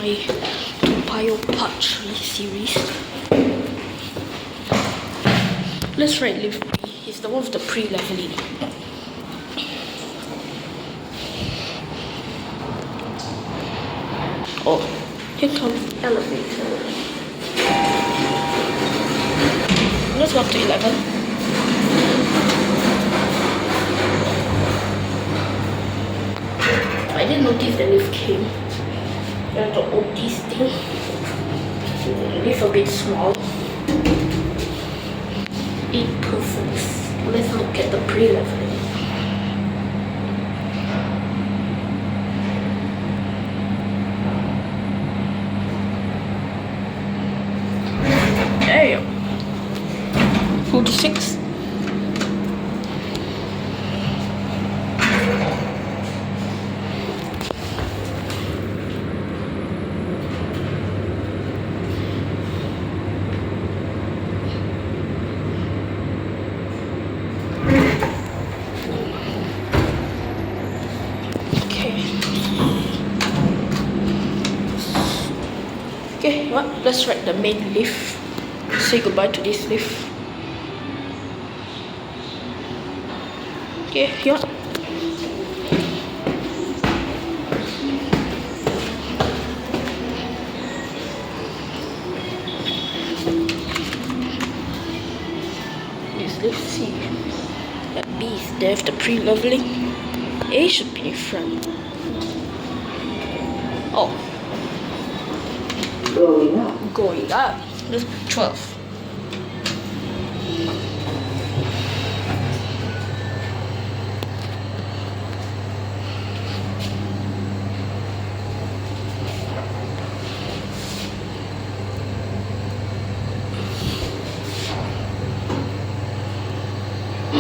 my Payoh Part 3 series. Let's write lift B. He's the one with the pre-leveling. Oh, here comes elevator. Let's go up to 11. I didn't notice the lift came. There's the Otis thing. The lift a bit small. 8 persons. Let's look at the pre-leveling. Damn. 46. Okay, well, let's write the main lift. Say goodbye to this lift. Okay, here. This lift C. That B is there with the pre-leveling. A should be in front. Oh. Going up. Going up. Let's 12.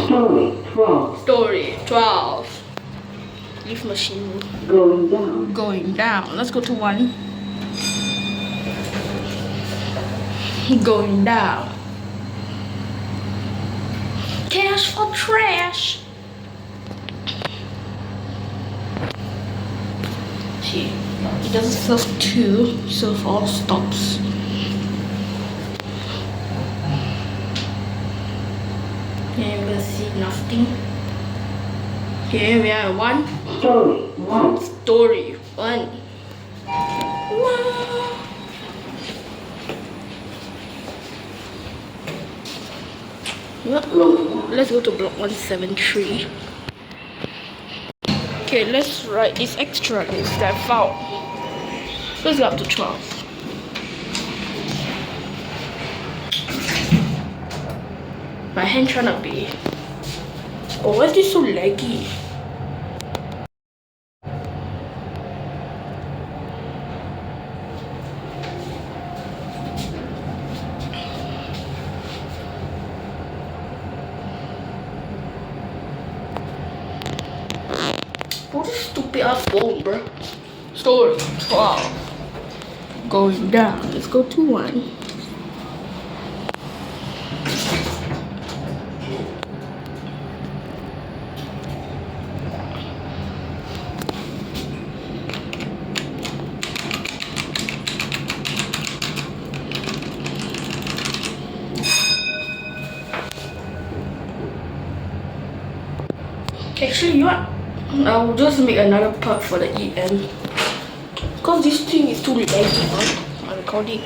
Story 12. Story 12. Leaf machine. Going down. Going down. Let's go to 1. Going down. Cash for trash. See, it doesn't serve 2, so all stops. Okay, we're gonna see nothing. Okay, we are at 1. Story 1. Story 1. Wow. Let's go to block 173. Okay, let's write this extra list that I found. Let's go up to 12. My hand trying to be. Oh, why is this so laggy? What a stupid ass phone, bro. Story 12. Going down. Let's go to 1. Actually, you know what? I'll just make another part for the EN. Because this thing is too laggy on my recording.